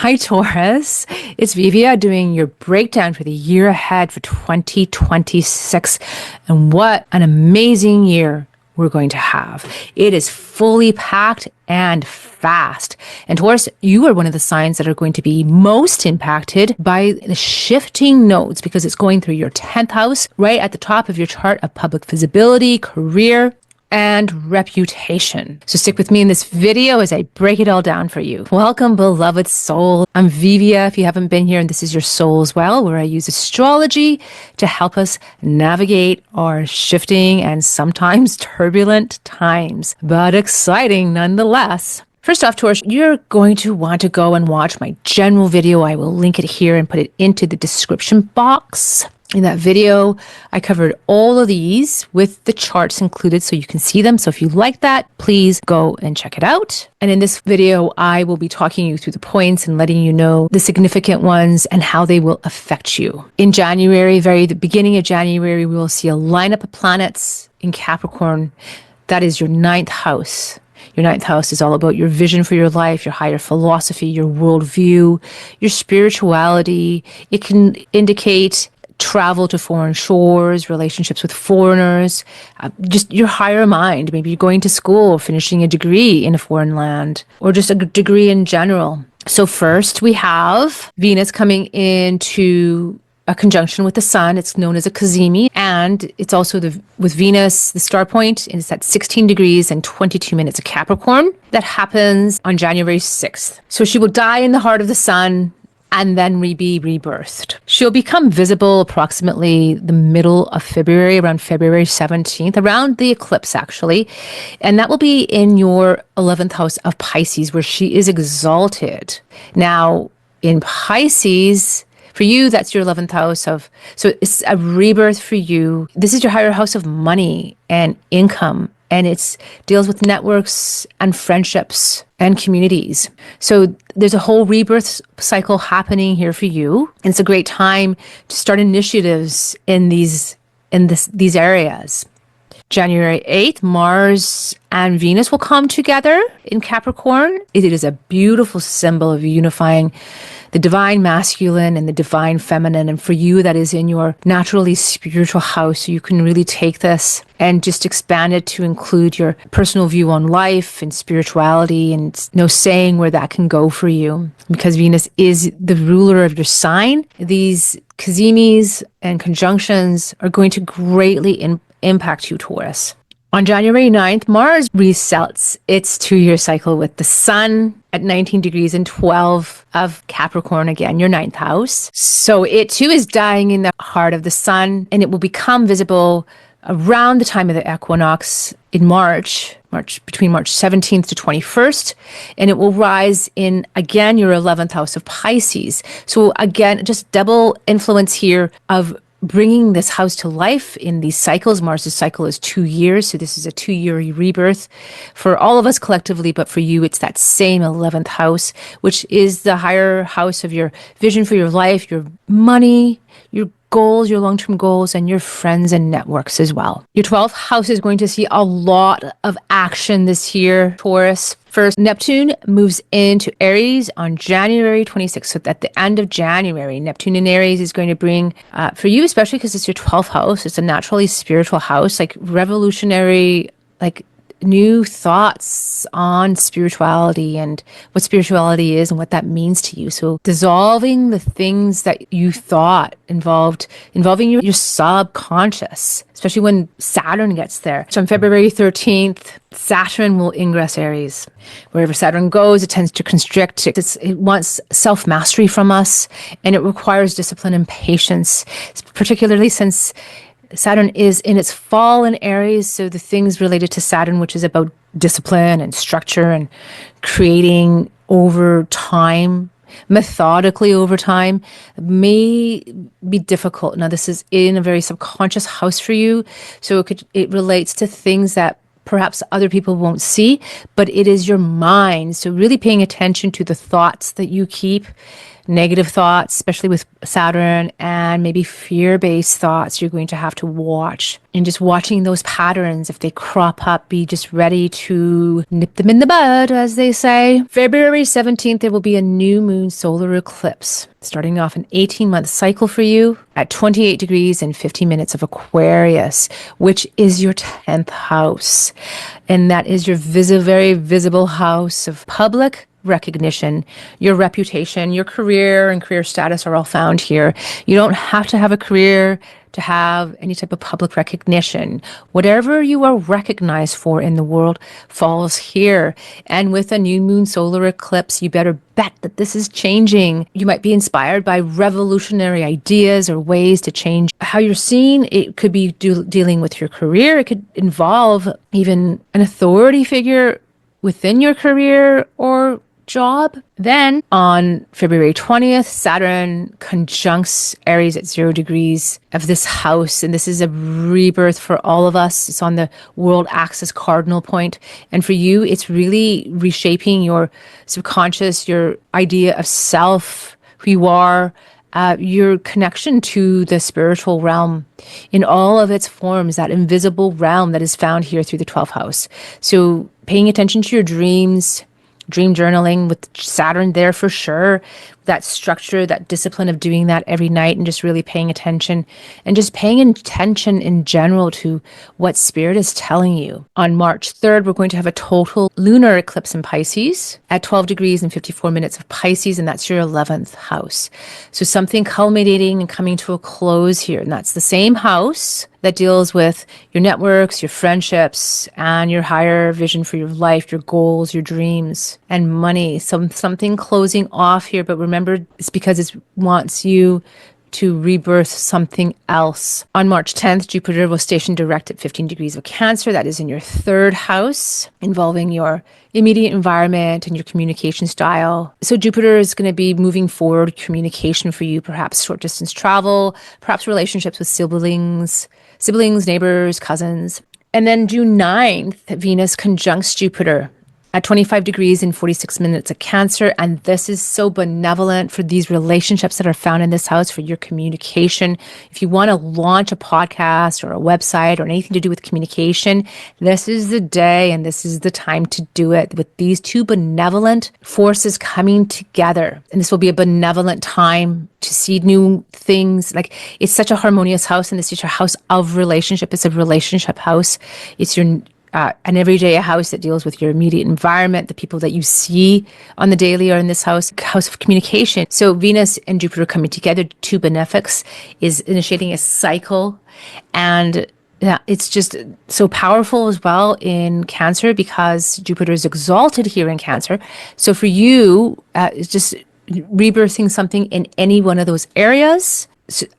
Hi, Taurus. It's Vivia doing your breakdown for the year ahead for 2026. And what an amazing year we're going to have. It is fully packed and fast. And Taurus, you are one of the signs that are going to be most impacted by the shifting nodes because it's going through your 10th house, right at the top of your chart of public visibility, career, and reputation. So stick with me in this video as I break it all down for you. Welcome, beloved soul. I'm Vivia, if you haven't been here, and this is your Soul's Well, where I use astrology to help us navigate our shifting and sometimes turbulent times, but exciting nonetheless. First off, Taurus, you're going to want to go and watch my general video. I will link it here and put it into the description box. In that video, I covered all of these with the charts included so you can see them. So if you like that, please go and check it out. And in this video, I will be talking you through the points and letting you know the significant ones and how they will affect you. In January, the beginning of January, we will see a lineup of planets in Capricorn. That is your 9th house. Your 9th house is all about your vision for your life, your higher philosophy, your worldview, your spirituality. It can indicate travel to foreign shores, relationships with foreigners, just your higher mind. Maybe you're going to school, finishing a degree in a foreign land, or just a degree in general. So first we have Venus coming into a conjunction with the sun. It's known as a cazimi, and it's also with Venus, the star point, and it's at 16 degrees and 22 minutes of Capricorn. That happens on January 6th. So she will die in the heart of the sun and then be rebirthed. She'll become visible approximately the middle of February, around February 17th, around the eclipse actually. And that will be in your 11th house of Pisces, where she is exalted. Now, in Pisces, for you, that's your 11th house so it's a rebirth for you. This is your higher house of money and income. And it deals with networks and friendships and communities. So there's a whole rebirth cycle happening here for you. And it's a great time to start initiatives in these areas. January 8th, Mars and Venus will come together in Capricorn. It is a beautiful symbol of unifying the divine masculine and the divine feminine. And for you, that is in your naturally spiritual house. So you can really take this and just expand it to include your personal view on life and spirituality, and no saying where that can go for you. Because Venus is the ruler of your sign, these cazimis and conjunctions are going to greatly impact you, Taurus. On January 9th, Mars resets its 2-year cycle with the sun at 19 degrees and 12 of Capricorn, again, your 9th house. So it too is dying in the heart of the sun, and it will become visible around the time of the equinox in March, between March 17th to 21st, and it will rise in, again, your 11th house of Pisces. So again, just double influence here of bringing this house to life in these cycles. Mars' cycle is 2 years, so this is a 2-year rebirth for all of us collectively, but for you, it's that same 11th house, which is the higher house of your vision for your life, your money, your goals, your long-term goals, and your friends and networks as well. Your 12th house is going to see a lot of action this year, Taurus. First, Neptune moves into Aries on January 26th. So at the end of January, Neptune in Aries is going to bring, for you especially because it's your 12th house, it's a naturally spiritual house, like revolutionary, like new thoughts on spirituality and what spirituality is and what that means to you. So dissolving the things that you thought involving your subconscious, especially when Saturn gets there. So on February 13th, Saturn will ingress Aries. Wherever Saturn goes, it tends to constrict. It wants self-mastery from us, and it requires discipline and patience, particularly since Saturn is in its fall in Aries, so the things related to Saturn, which is about discipline and structure and creating over time, methodically over time, may be difficult. Now, this is in a very subconscious house for you, so it relates to things that perhaps other people won't see, but it is your mind. So really paying attention to the thoughts that you keep, negative thoughts, especially with Saturn, and maybe fear-based thoughts you're going to have to watch. And just watching those patterns, if they crop up, be just ready to nip them in the bud, as they say. February 17th, there will be a new moon solar eclipse, starting off an 18-month cycle for you at 28 degrees and 50 minutes of Aquarius, which is your 10th house. And that is your very visible house of public recognition. Your reputation, your career and career status are all found here. You don't have to have a career to have any type of public recognition. Whatever you are recognized for in the world falls here. And with a new moon solar eclipse, you better bet that this is changing. You might be inspired by revolutionary ideas or ways to change how you're seen. It could be dealing with your career. It could involve even an authority figure within your career or job. Then on February 20th, Saturn conjuncts Aries at 0 degrees of this house. And this is a rebirth for all of us. It's on the world axis cardinal point. And for you, it's really reshaping your subconscious, your idea of self, who you are, your connection to the spiritual realm in all of its forms, that invisible realm that is found here through the 12th house. So paying attention to your dreams, dream journaling with Saturn there for sure, that structure, that discipline of doing that every night and just really paying attention and just paying attention in general to what spirit is telling you. On March 3rd, we're going to have a total lunar eclipse in Pisces at 12 degrees and 54 minutes of Pisces, and that's your 11th house. So something culminating and coming to a close here, and that's the same house that deals with your networks, your friendships, and your higher vision for your life, your goals, your dreams, and money. Something closing off here, but remember, it's because it wants you to rebirth something else. On March 10th, Jupiter will station direct at 15 degrees of Cancer. That is in your 3rd house, involving your immediate environment and your communication style. So Jupiter is going to be moving forward communication for you, perhaps short distance travel, perhaps relationships with siblings, neighbors, cousins. And then June 9th, Venus conjuncts Jupiter at 25 degrees and 46 minutes of Cancer. And this is so benevolent for these relationships that are found in this house, for your communication. If you want to launch a podcast or a website or anything to do with communication, this is the day and this is the time to do it, with these two benevolent forces coming together. And this will be a benevolent time to see new things. Like, it's such a harmonious house, and this is your house of relationship. It's a relationship house. It's your an everyday house that deals with your immediate environment, the people that you see on the daily are in this house of communication. So Venus and Jupiter coming together, two benefics, is initiating a cycle. And it's just so powerful as well in Cancer because Jupiter is exalted here in Cancer. So for you, it's just rebirthing something in any one of those areas.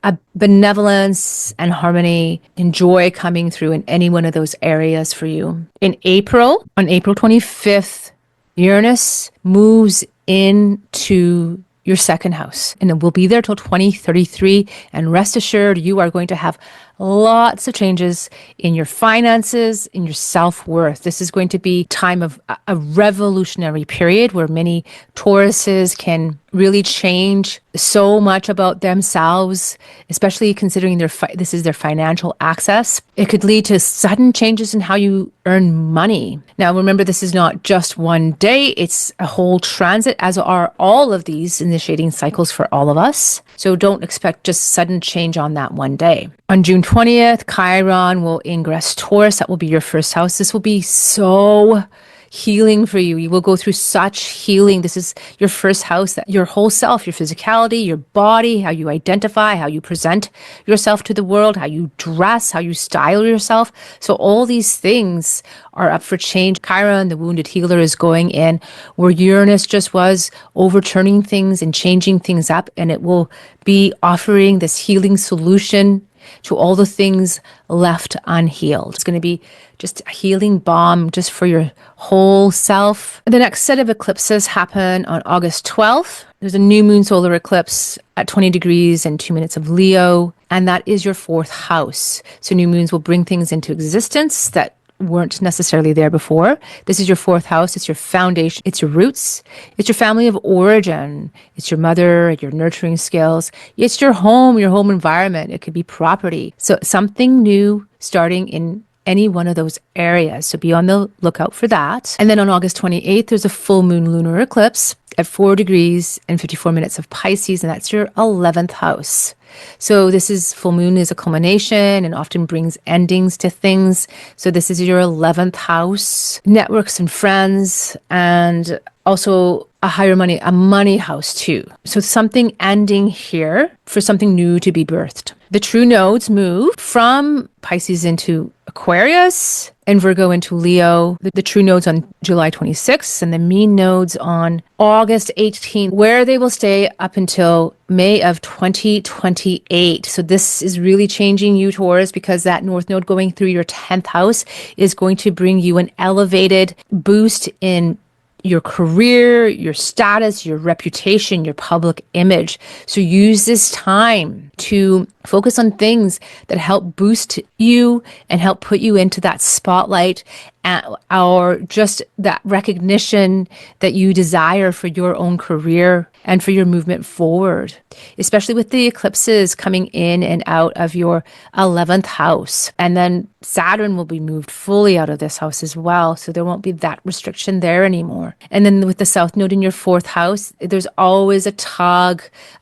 A benevolence and harmony and joy coming through in any one of those areas for you. In April, on April 25th, Uranus moves into your 2nd house, and it will be there till 2033. And rest assured, you are going to have lots of changes in your finances, in your self-worth. This is going to be time of a revolutionary period where many Tauruses can really change so much about themselves, especially considering this is their financial access. It could lead to sudden changes in how you earn money. Now, remember, this is not just one day, it's a whole transit, as are all of these initiating cycles for all of us. So don't expect just sudden change on that one day. On June 20th, Chiron will ingress Taurus. That will be your 1st house. This will be so healing for you. You will go through such healing. This is your 1st house, that your whole self, your physicality, your body, how you identify, how you present yourself to the world, how you dress, how you style yourself. So all these things are up for change. Chiron, the wounded healer, is going in where Uranus just was, overturning things and changing things up. And it will be offering this healing solution to all the things left unhealed. It's going to be just a healing balm just for your whole self. The next set of eclipses happen on August 12th. There's a new moon solar eclipse at 20 degrees and 2 minutes of Leo, and that is your 4th house. So new moons will bring things into existence that weren't necessarily there before. This is your fourth house. It's your foundation. It's your roots. It's your family of origin. It's your mother, your nurturing skills. It's your home environment. It could be property. So something new starting in any one of those areas. So be on the lookout for that. And then on August 28th, there's a full moon lunar eclipse at 4 degrees and 54 minutes of Pisces, and that's your 11th house. So this is full moon is a culmination and often brings endings to things. So this is your 11th house, networks and friends, and also a money house too. So something ending here for something new to be birthed. The true nodes move from Pisces into Aquarius and Virgo into Leo. The true nodes on July 26th and the mean nodes on August 18th, where they will stay up until May of 2028. So this is really changing you, Taurus, because that North Node going through your 10th house is going to bring you an elevated boost in your career, your status, your reputation, your public image. So use this time to focus on things that help boost you and help put you into that spotlight or just that recognition that you desire for your own career and for your movement forward, especially with the eclipses coming in and out of your 11th house. And then Saturn will be moved fully out of this house as well. So there won't be that restriction there anymore. And then with the South Node in your 4th house, there's always a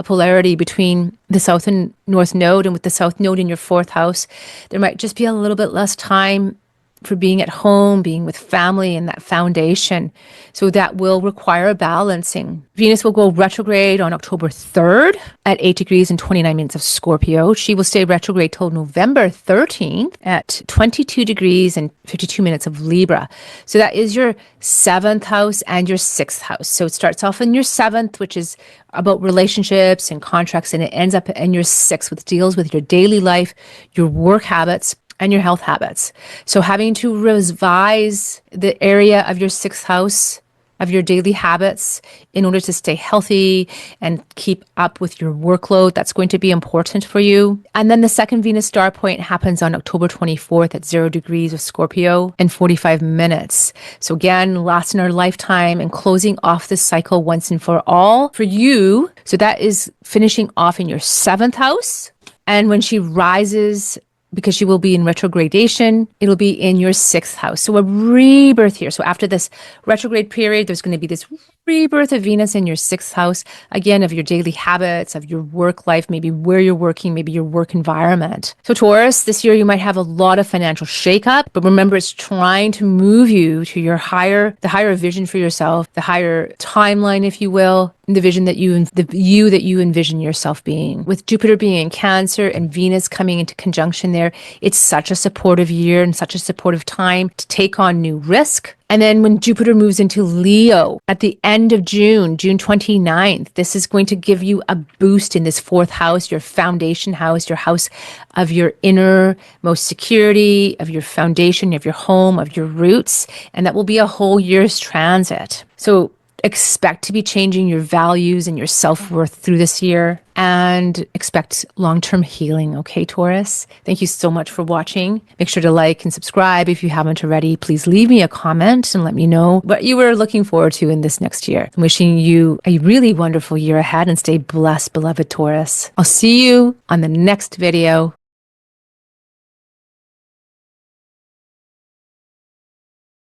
polarity between the South and North Node. And with the South Node in your 4th house, there might just be a little bit less time for being at home, being with family and that foundation. So that will require a balancing. Venus will go retrograde on October 3rd at 8 degrees and 29 minutes of Scorpio. She will stay retrograde till November 13th at 22 degrees and 52 minutes of Libra. So that is your 7th house and your 6th house. So it starts off in your 7th, which is about relationships and contracts, and it ends up in your 6th, which deals with your daily life, your work habits, and your health habits. So having to revise the area of your 6th house of your daily habits in order to stay healthy and keep up with your workload, that's going to be important for you. And then the second Venus star point happens on October 24th at 0 degrees of Scorpio and 45 minutes. So again, last in our lifetime and closing off this cycle once and for all for you. So that is finishing off in your 7th house. And when she rises, because she will be in retrogradation, it'll be in your 6th house. So a rebirth here. So after this retrograde period, there's going to be this rebirth of Venus in your 6th house, again, of your daily habits, of your work life, maybe where you're working, maybe your work environment. So Taurus, this year you might have a lot of financial shakeup, but remember, it's trying to move you to the higher vision for yourself, the higher timeline, if you will, the vision that you envision yourself being. With Jupiter being in Cancer and Venus coming into conjunction there, it's such a supportive year and such a supportive time to take on new risk. And then when Jupiter moves into Leo at the end of June 29th, this is going to give you a boost in this 4th house, your foundation house, your house of your innermost security, of your foundation, of your home, of your roots. And that will be a whole year's transit. So expect to be changing your values and your self-worth through this year, and expect long-term healing. Okay, Taurus? Thank you so much for watching. Make sure to like and subscribe if you haven't already. Please leave me a comment and let me know what you were looking forward to in this next year. I'm wishing you a really wonderful year ahead, and stay blessed, beloved Taurus. I'll see you on the next video.